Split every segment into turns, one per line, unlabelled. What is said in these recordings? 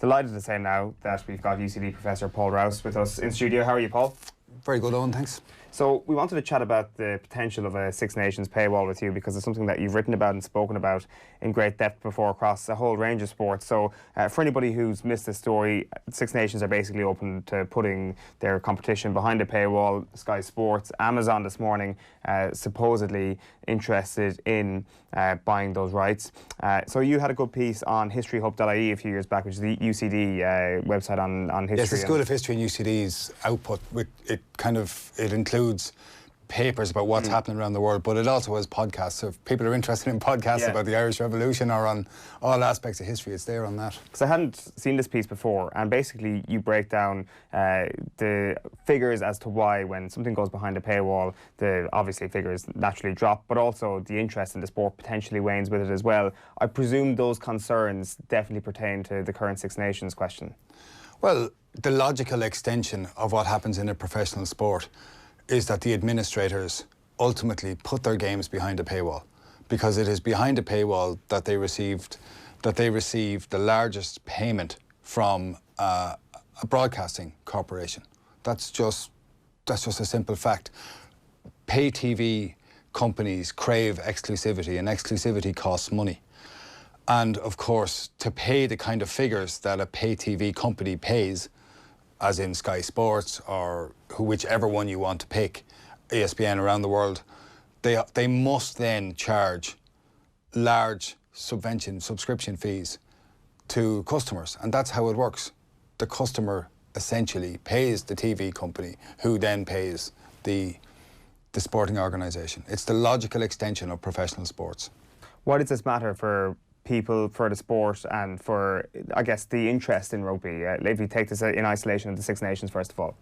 Delighted to say now that we've got UCD Professor Paul Rouse with us in studio. How are you, Paul?
Very good, Owen, thanks.
So we wanted to chat about the potential of a Six Nations paywall with you, because it's something that you've written about and spoken about in great depth before across a whole range of sports. So for anybody who's missed the story, Six Nations are basically open to putting their competition behind a paywall. Sky Sports, Amazon this morning supposedly interested in buying those rights. So you had a good piece on historyhub.ie a few years back, which is the UCD website on history.
Yes, the School of History and UCD's output, it includes papers about what's happening around the world, but it also has podcasts. So if people are interested in podcasts about the Irish Revolution or on all aspects of history, it's there on that.
Because I hadn't seen this piece before, and basically you break down the figures as to why when something goes behind a paywall, the obviously figures naturally drop, but also the interest in the sport potentially wanes with it as well. I presume those concerns definitely pertain to the current Six Nations question.
Well, the logical extension of what happens in a professional sport is that the administrators ultimately put their games behind a paywall, because it is behind a paywall that they received the largest payment from a broadcasting corporation. That's just a simple fact. Pay TV companies crave exclusivity, and exclusivity costs money. And of course, to pay the kind of figures that a pay TV company pays, as in Sky Sports or whichever one you want to pick, ESPN around the world, they must then charge large subscription fees to customers, and that's how it works. The customer essentially pays the TV company, who then pays the sporting organisation. It's the logical extension of professional sports.
Why does this matter for people, for the sport, and for, I guess, the interest in rugby? If you take this in isolation of the Six Nations, first of all.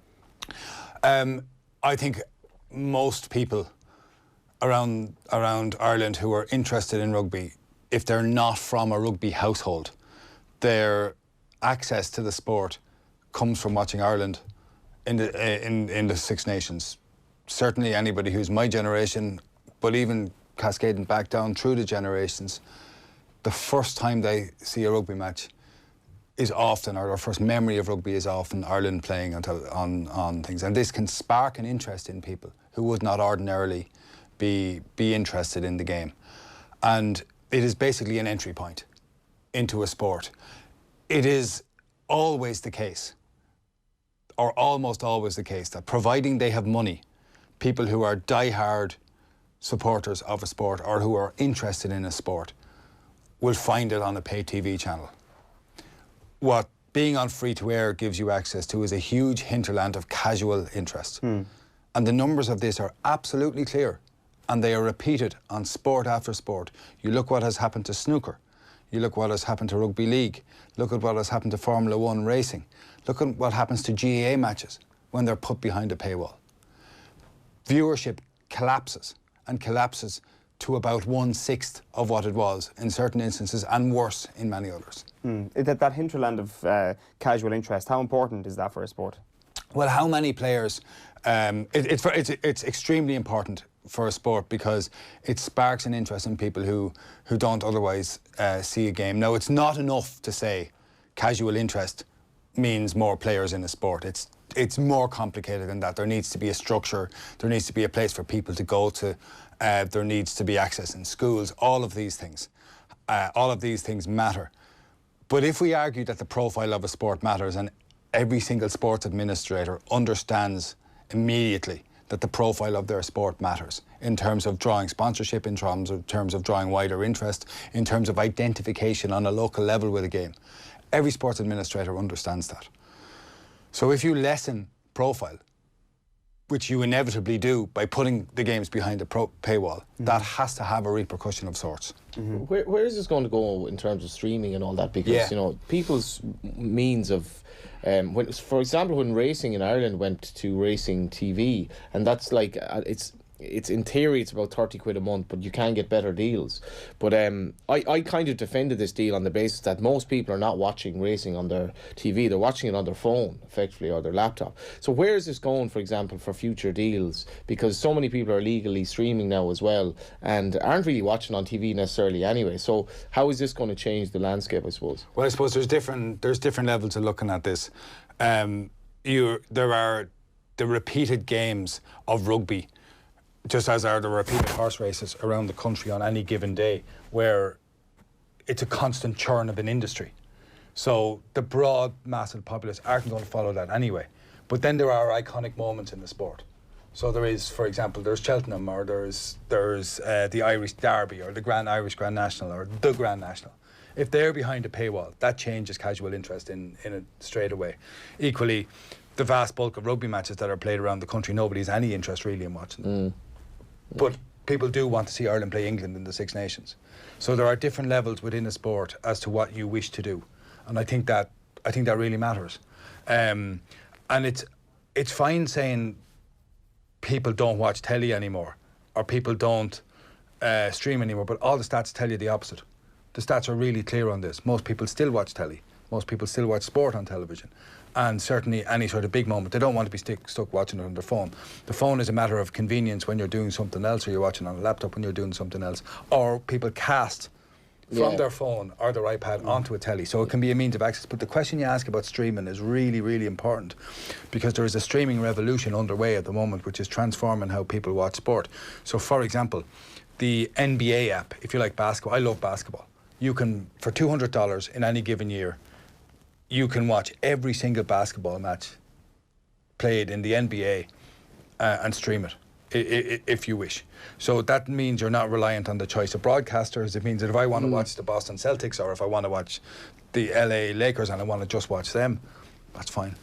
I think most people around Ireland who are interested in rugby, if they're not from a rugby household, their access to the sport comes from watching Ireland in the Six Nations. Certainly anybody who's my generation, but even cascading back down through the generations, the first time they see a rugby match is often, or their first memory of rugby is often Ireland playing on things. And this can spark an interest in people who would not ordinarily be interested in the game. And it is basically an entry point into a sport. It is always the case, or almost always the case, that providing they have money, people who are die-hard supporters of a sport or who are interested in a sport will find it on a pay TV channel. What being on free-to-air gives you access to is a huge hinterland of casual interest. And the numbers of this are absolutely clear, and they are repeated on sport after sport. You look what has happened to snooker. You look what has happened to rugby league. Look at what has happened to Formula 1 racing. Look at what happens to GAA matches when they're put behind a paywall. Viewership collapses, and collapses to about 1/6 of what it was in certain instances, and worse in many others.
That hinterland of casual interest, how important is that for a sport?
Well, how many players? It's extremely important for a sport, because it sparks an interest in people who don't otherwise see a game. Now, it's not enough to say casual interest means more players in a sport. It's more complicated than that. There needs to be a structure. There needs to be a place for people to go to. There needs to be access in schools. All of these things matter. But if we argue that the profile of a sport matters, and every single sports administrator understands immediately that the profile of their sport matters in terms of drawing sponsorship, in terms of drawing wider interest, in terms of identification on a local level with a game, every sports administrator understands that. So if you lessen profile, which you inevitably do by putting the games behind a paywall, that has to have a repercussion of sorts.
Where is this going to go in terms of streaming and all that? Because you know, people's means of for example, when racing in Ireland went to racing TV, and that's like it's it's in theory it's about 30 quid a month, but you can get better deals. But I kind of defended this deal on the basis that most people are not watching racing on their TV, they're watching it on their phone effectively, or their laptop. So where is this going, for example, for future deals? Because so many people are legally streaming now as well and aren't really watching on TV necessarily anyway. So how is this going to change the landscape, I suppose?
Well, I suppose there's different levels of looking at this. There are the repeated games of rugby, just as are the repeated horse races around the country on any given day, where it's a constant churn of an industry. So the broad mass of the populace aren't going to follow that anyway. But then there are iconic moments in the sport. So there is, for example, there's Cheltenham, or there's the Irish Derby, or the Irish Grand National, or the Grand National. If they're behind a paywall, that changes casual interest in it straight away. Equally, the vast bulk of rugby matches that are played around the country, nobody has any interest really in watching them. But people do want to see Ireland play England in the Six Nations. So there are different levels within a sport as to what you wish to do, and I think that really matters. And it's fine saying people don't watch telly anymore, or people don't stream anymore, but all the stats tell you the opposite. The stats are really clear on this. Most people still watch telly. Most people still watch sport on television. And certainly any sort of big moment, they don't want to be stuck watching it on their phone. The phone is a matter of convenience when you're doing something else, or you're watching on a laptop when you're doing something else. Or people cast from their phone or their iPad onto a telly. So it can be a means of access. But the question you ask about streaming is really, really important, because there is a streaming revolution underway at the moment which is transforming how people watch sport. So for example, the NBA app, if you like basketball, I love basketball. You can, for $200 in any given year, you can watch every single basketball match played in the NBA and stream it if you wish. So that means you're not reliant on the choice of broadcasters. It means that if I want to watch the Boston Celtics, or if I want to watch the LA Lakers and I want to just watch them, that's fine.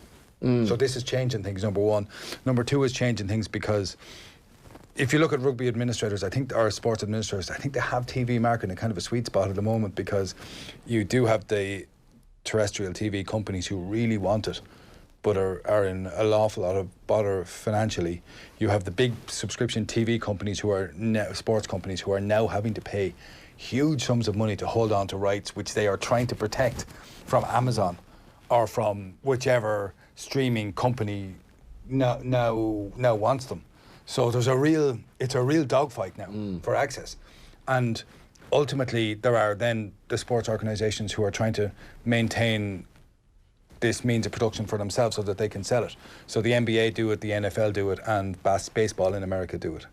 So this is changing things, number one. Number two is changing things because if you look at rugby administrators, or sports administrators, I think they have TV market in kind of a sweet spot at the moment, because you do have the terrestrial TV companies who really want it, but are in an awful lot of bother financially. You have the big subscription TV companies sports companies who are now having to pay huge sums of money to hold on to rights which they are trying to protect from Amazon or from whichever streaming company now wants them. So it's a real dogfight now for access. And ultimately, there are then the sports organisations who are trying to maintain this means of production for themselves so that they can sell it. So the NBA do it, the NFL do it, and baseball in America do it.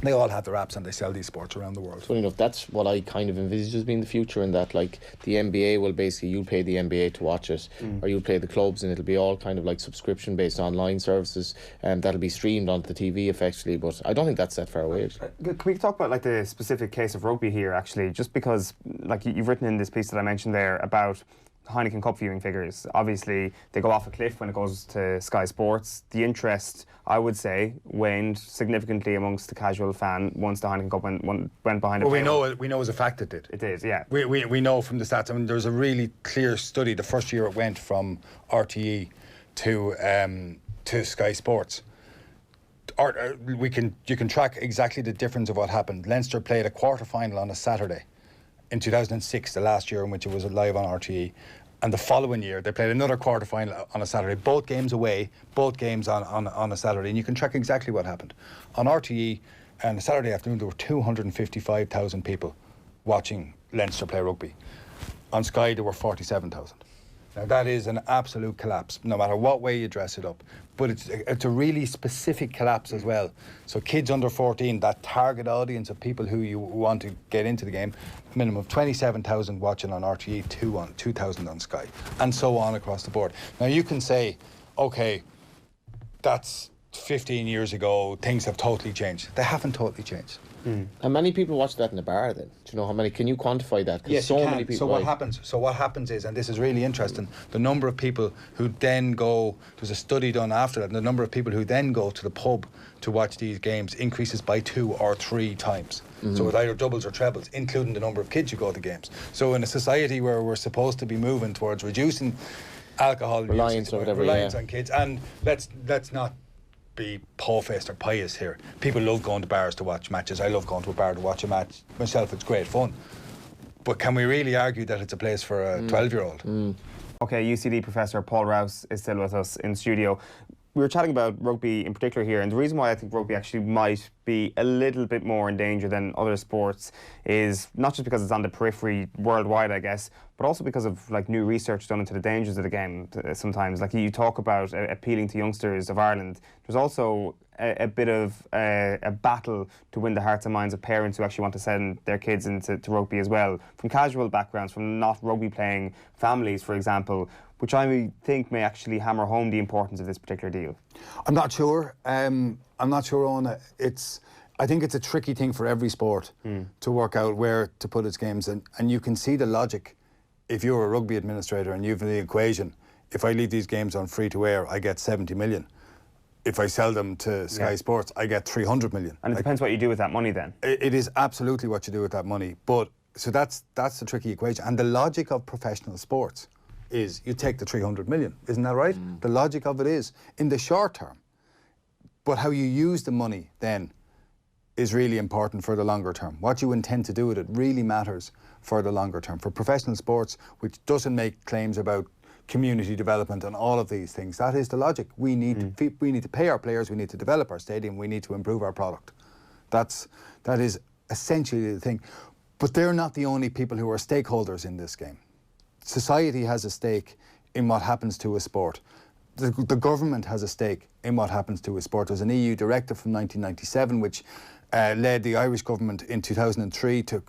They all have their apps and they sell these sports around the world.
Funny enough, that's what I kind of envisage as being the future, in that like the NBA will basically, you'll pay the NBA to watch it, or you'll pay the clubs, and it'll be all kind of like subscription based online services, and that'll be streamed onto the TV effectively. But I don't think that's that far away.
Can we talk about like the specific case of rugby here, actually, just because like you've written in this piece that I mentioned there about Heineken Cup viewing figures. Obviously, they go off a cliff when it goes to Sky Sports. The interest, I would say, waned significantly amongst the casual fan once the Heineken Cup went behind.
Well, we know as a fact it did.
It did, yeah.
We know from the stats. I mean, there's a really clear study. The first year it went from RTE to Sky Sports. You can track exactly the difference of what happened. Leinster played a quarter-final on a Saturday in 2006, the last year in which it was live on RTE, and the following year they played another quarter-final on a Saturday, both games away, both games on a Saturday, and you can track exactly what happened. On RTE, on a Saturday afternoon, there were 255,000 people watching Leinster play rugby. On Sky, there were 47,000. Now, that is an absolute collapse, no matter what way you dress it up. But it's a really specific collapse as well. So kids under 14, that target audience of people who you want to get into the game, minimum of 27,000 watching on RTE, 2,000 on Sky, and so on across the board. Now, you can say, OK, that's 15 years ago, things have totally changed. They haven't totally changed.
How many people watch that in a bar then? Do you know how many? Can you quantify that?
Yes,
so
you can.
many people.
So what happens is, and this is really interesting, the number of people who then go, there's a study done after that, and the number of people who then go to the pub to watch these games increases by 2 or 3 times. So it either doubles or trebles, including the number of kids who go to games. So in a society where we're supposed to be moving towards reducing alcohol
reliance
use,
or whatever,
reliance on kids, and let's not be po-faced or pious here. People love going to bars to watch matches. I love going to a bar to watch a match myself. It's great fun. But can we really argue that it's a place for a 12-year-old?
Okay, UCD professor Paul Rouse is still with us in studio. We were chatting about rugby in particular here, and the reason why I think rugby actually might be a little bit more in danger than other sports is not just because it's on the periphery worldwide, I guess, but also because of like new research done into the dangers of the game sometimes. Like you talk about appealing to youngsters of Ireland. There's also a bit of a battle to win the hearts and minds of parents who actually want to send their kids into rugby as well, from casual backgrounds, from not rugby playing families, for example, which I think may actually hammer home the importance of this particular deal.
I'm not sure. I'm not sure on it. I think it's a tricky thing for every sport to work out where to put its games, and you can see the logic. If you're a rugby administrator and you've the equation, if I leave these games on free to air, I get 70 million. If I sell them to Sky Sports, I get 300 million.
And it depends what you do with that money then.
It is absolutely what you do with that money. But so that's the tricky equation. And the logic of professional sports is you take the 300 million. Isn't that right? The logic of it is in the short term. But how you use the money then is really important for the longer term. What you intend to do with it really matters for the longer term. For professional sports, which doesn't make claims about community development and all of these things, that is the logic. We need to pay our players, we need to develop our stadium, we need to improve our product. That is essentially the thing. But they're not the only people who are stakeholders in this game. Society has a stake in what happens to a sport. The government has a stake in what happens to a sport. There's an EU directive from 1997 which led the Irish government in 2003 to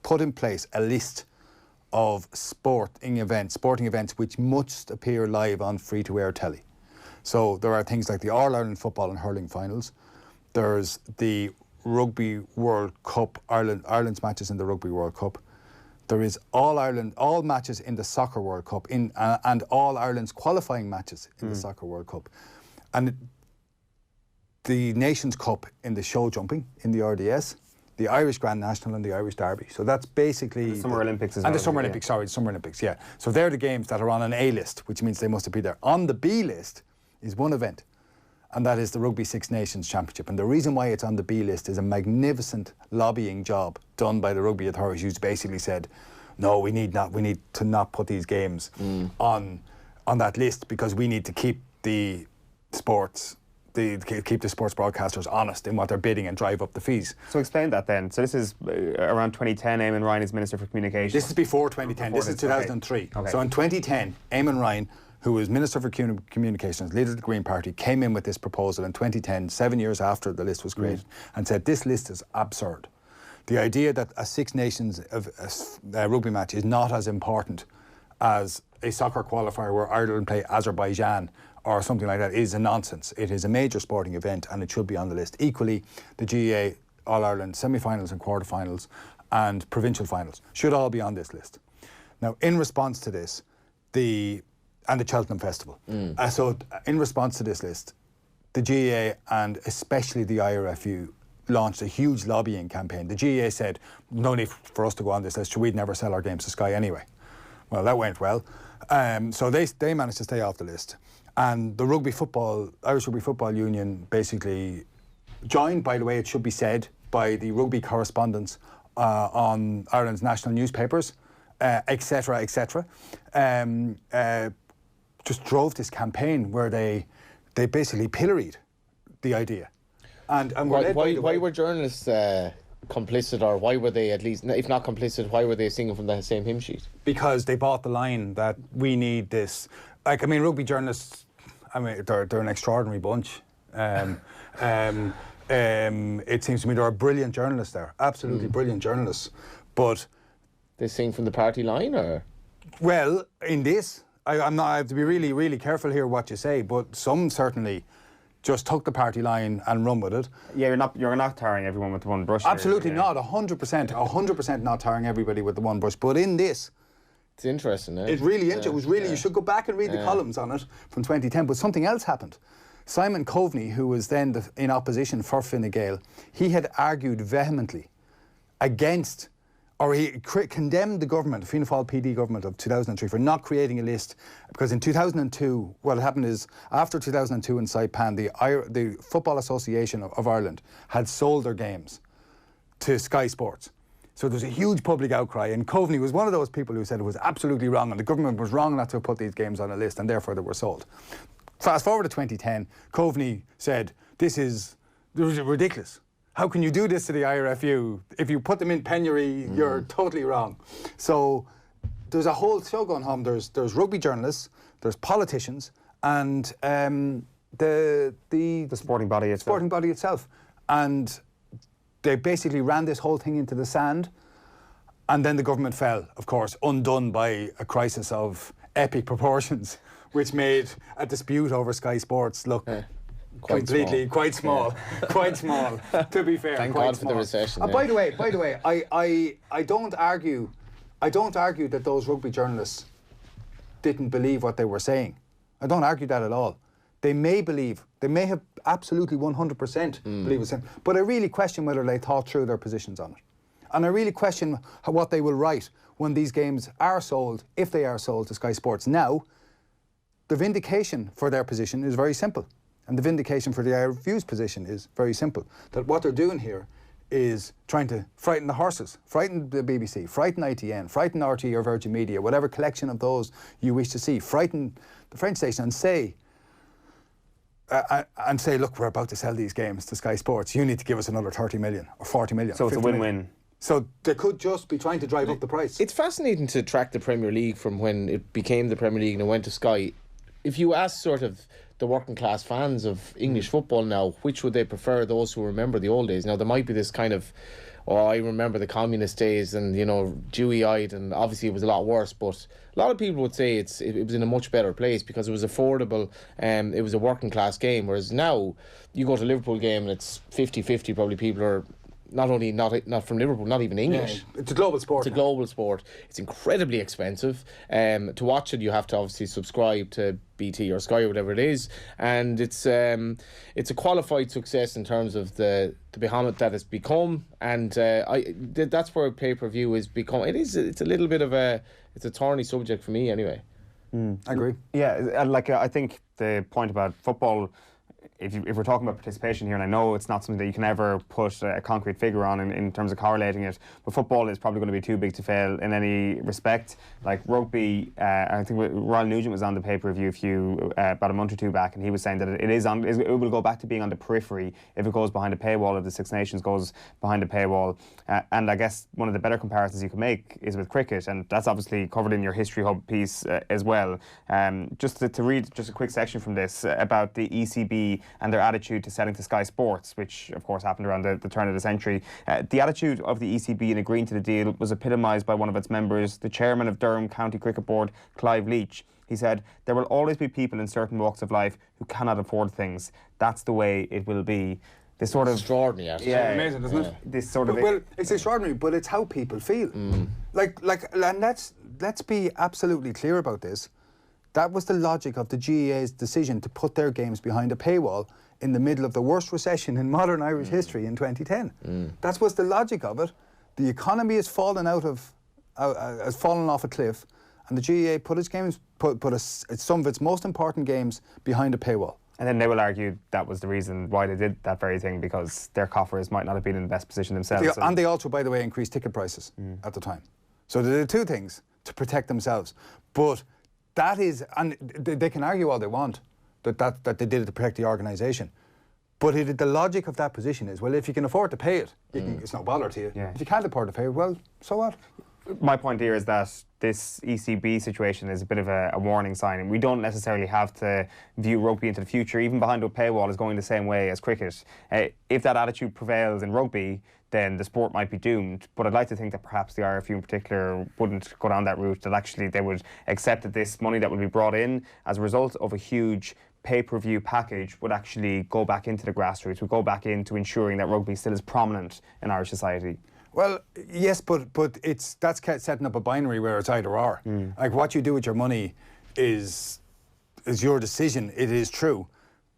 put in place a list of sporting events which must appear live on free-to-air telly. So there are things like the All-Ireland football and hurling finals. There's the Rugby World Cup, Ireland's matches in the Rugby World Cup. There is all matches in the Soccer World Cup and all Ireland's qualifying matches in the Soccer World Cup. And the Nations Cup in the show jumping in the RDS, the Irish Grand National and the Irish Derby. So that's basically...
The Summer Olympics as well.
And the Summer Olympics, sorry, the Summer Olympics, yeah. So they're the games that are on an A list, which means they must be there. On the B list is one event, and that is the Rugby Six Nations Championship. And the reason why it's on the B list is a magnificent lobbying job done by the rugby authorities, who's basically said, no, we need to not put these games on that list because we need to keep the sports broadcasters honest in what they're bidding and drive up the fees.
So explain that then. So this is around 2010, Eamon Ryan is Minister for Communications.
This is before 2010. This is 2003.
Okay.
So in 2010, Eamon Ryan, who was Minister for Communications, leader of the Green Party, came in with this proposal in 2010, 7 years after the list was created, and said this list is absurd. The idea that a Six Nations rugby match is not as important as a soccer qualifier where Ireland play Azerbaijan or something like that is a nonsense. It is a major sporting event and it should be on the list. Equally, the GAA All-Ireland semi-finals and quarter-finals and provincial finals should all be on this list. Now, in response to this, and the Cheltenham Festival. So in response to this list, the GAA and especially the IRFU launched a huge lobbying campaign. The GAA said, no need for us to go on this list, so we'd never sell our games to Sky anyway. Well, that went well. So they managed to stay off the list. And the Irish Rugby Football Union basically joined, by the way, it should be said, by the rugby correspondents on Ireland's national newspapers, etc., just drove this campaign where they basically pilloried the idea. And
why were journalists complicit, or why were they, at least, if not complicit, why were they singing from the same hymn sheet?
Because they bought the line that we need this. Like, I mean, rugby journalists, I mean, they're an extraordinary bunch. It seems to me there are brilliant journalists there, absolutely brilliant journalists. But
they sing from the party line, or?
Well, in this, I have to be really, really careful here what you say, but some certainly just took the party line and run with it.
Yeah, you're not tarring everyone with the one brush.
Absolutely not, 100% not tarring everybody with the one brush. But in this,
it's interesting.
It really is. It was really. You should go back and read the columns on it from 2010. But something else happened. Simon Coveney, who was then in opposition for Fine Gael, he had argued vehemently against or he condemned the government, the Fianna Fáil PD government of 2003 for not creating a list, because in 2002, what happened is, after 2002 in Saipan, the Football Association of Ireland had sold their games to Sky Sports. So there was a huge public outcry, and Coveney was one of those people who said it was absolutely wrong, and the government was wrong not to put these games on a list, and therefore they were sold. Fast forward to 2010, Coveney said, this is ridiculous. How can you do this to the IRFU? If you put them in penury, you're totally wrong. So there's a whole show going home. There's rugby journalists, there's politicians, and the
sporting body itself.
Sporting body itself. And they basically ran this whole thing into the sand. And then the government fell, of course, undone by a crisis of epic proportions, which made a dispute over Sky Sports look... Quite small, to be fair.
Thank God for the recession.
By the way, I don't argue that those rugby journalists didn't believe what they were saying. I don't argue that at all. They may have absolutely 100% believe what saying, but I really question whether they thought through their positions on it. And I really question what they will write when these games are sold, if they are sold to Sky Sports. Now, the vindication for their position is very simple. And the vindication for the IRFU's position is very simple. That what they're doing here is trying to frighten the horses, frighten the BBC, frighten ITN, frighten RT or Virgin Media, whatever collection of those you wish to see, frighten the French station and say, look, we're about to sell these games to Sky Sports. You need to give us another 30 million or 40 million.
So it's a win-win.
Million. So they could just be trying to drive up the price.
It's fascinating to track the Premier League from when it became the Premier League and it went to Sky. If you ask sort of the working class fans of English football now, which would they prefer, those who remember the old days? Now, there might be this kind of, I remember the communist days and, dewy-eyed, and obviously it was a lot worse, but a lot of people would say it was in a much better place because it was affordable, it was a working class game, whereas now you go to a Liverpool game and it's 50-50, probably people are not from Liverpool, not even English.
Yeah, it's a global sport.
It's a global sport. It's incredibly expensive. To watch it, you have to obviously subscribe to BT or Sky or whatever it is, and it's a qualified success in terms of the behemoth that it's become. And that's where pay-per-view is become. It's a little bit of it's a thorny subject for me anyway.
I agree.
Yeah, I think the point about football, if we're talking about participation here, and I know it's not something that you can ever put a concrete figure on in terms of correlating it, but football is probably going to be too big to fail in any respect. Like rugby, I think Royal Nugent was on the pay-per-view about a month or two back, and he was saying that it will go back to being on the periphery if it goes behind a paywall, if the Six Nations goes behind a paywall. And I guess one of the better comparisons you can make is with cricket, and that's obviously covered in your History Hub piece as well. Just to read just a quick section from this about the ECB and their attitude to selling to Sky Sports, which of course happened around the turn of the century. The attitude of the ECB in agreeing to the deal was epitomised by one of its members, the chairman of Durham County Cricket Board, Clive Leach. He said, "There will always be people in certain walks of life who cannot afford things. That's the way it will be." This sort of
extraordinary, actually.
Yeah, amazing, isn't it?
This sort of
well, it's extraordinary, but it's how people feel. And let's be absolutely clear about this. That was the logic of the GAA's decision to put their games behind a paywall in the middle of the worst recession in modern Irish history in 2010. That was the logic of it. The economy has fallen has fallen off a cliff, and the GAA put its games, some of its most important games behind a paywall.
And then they will argue that was the reason why they did that very thing, because their coffers might not have been in the best position themselves.
And they also, by the way, increased ticket prices at the time. So they did two things to protect themselves. But that is, and they can argue all they want that they did it to protect the organisation. But the logic of that position is, well, if you can afford to pay it, it's no bother to you.
Yeah.
If you can't afford to pay it, well, so what?
My point here is that this ECB situation is a bit of a warning sign, and we don't necessarily have to view rugby into the future, even behind a paywall, is going the same way as cricket. If that attitude prevails in rugby, then the sport might be doomed. But I'd like to think that perhaps the IRFU in particular wouldn't go down that route, that actually they would accept that this money that would be brought in as a result of a huge pay-per-view package would actually go back into the grassroots, would go back into ensuring that rugby still is prominent in Irish society.
Well, yes, but that's setting up a binary where it's either or. Like, what you do with your money is your decision. It is true,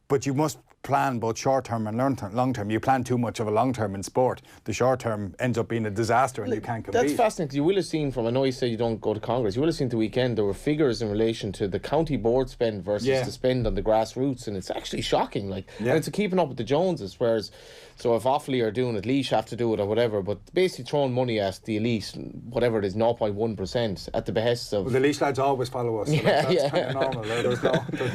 but you must plan both short-term and long-term. You plan too much of a long-term in sport, the short-term ends up being a disaster and you can't compete.
That's fascinating. You will have seen from, I know you say you don't go to Congress, you will have seen the weekend there were figures in relation to the county board spend versus the spend on the grassroots, and it's actually shocking. Like, and it's a keeping up with the Joneses, whereas, so if Offaly are doing it, Laois have to do it or whatever, but basically throwing money at the elite, whatever it is, 0.1% at the behest of...
Well, the Laois lads always follow us, so that's kind of normal. There's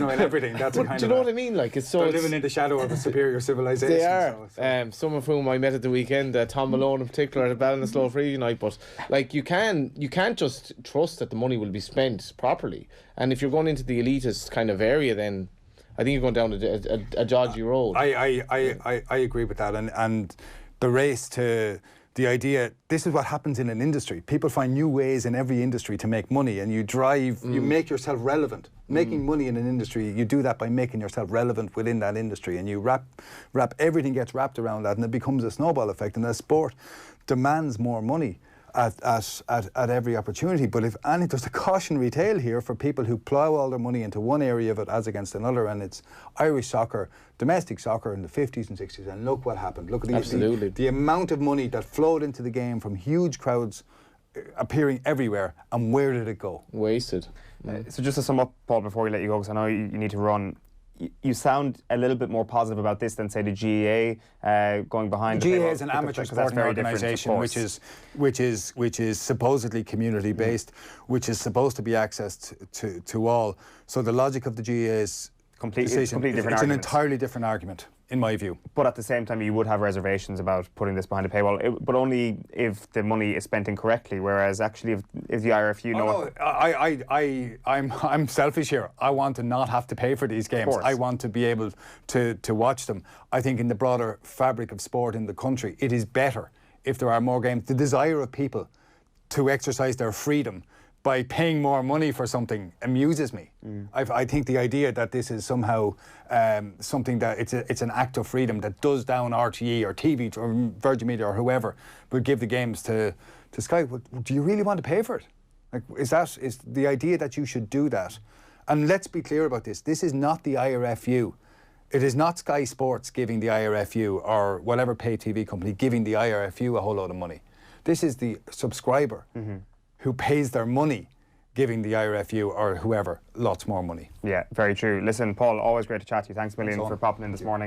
no in everything. That's
but do you know what I mean? Like, it's so...
They're living in the shadow of a superior civilization.
They are. Some of whom I met at the weekend, Tom Malone in particular, at a Ballinasloe Free night. But like, you can't just trust that the money will be spent properly. And if you're going into the elitist kind of area, then I think you're going down a dodgy road.
I agree with that, and the race to the idea, this is what happens in an industry. People find new ways in every industry to make money, and you make yourself relevant. Making money in an industry, you do that by making yourself relevant within that industry, and you wrap everything gets wrapped around that, and it becomes a snowball effect. And the sport demands more money at every opportunity. But if any, there's a cautionary tale here for people who plough all their money into one area of it as against another, and it's Irish soccer, domestic soccer in the 50s and 60s, and look what happened. Look at the amount of money that flowed into the game from huge crowds appearing everywhere, and where did it go?
Wasted.
So just to sum up, Paul, before we let you go, because I know you need to run, you sound a little bit more positive about this than, say, the GAA going behind.
The GAA is an amateur sporting organisation which is supposedly community based, which is supposed to be accessed to all. So the logic of the GAA is
completely different.
It's an entirely different argument, in my view.
But at the same time, you would have reservations about putting this behind a paywall, but only if the money is spent incorrectly. Whereas actually, if the IRFU
I'm selfish here. I want to not have to pay for these games. I want to be able to watch them. I think in the broader fabric of sport in the country, it is better if there are more games. The desire of people to exercise their freedom by paying more money for something amuses me. I think the idea that this is somehow something that it's an act of freedom that does down RTE or TV or Virgin Media or whoever would give the games to Sky. Do you really want to pay for it? Like, is the idea that you should do that? And let's be clear about this. This is not the IRFU. It is not Sky Sports giving the IRFU or whatever pay TV company giving the IRFU a whole load of money. This is the subscriber who pays their money giving the IRFU or whoever lots more money.
Yeah, very true. Listen, Paul, always great to chat to you. Thanks a million for popping in this morning.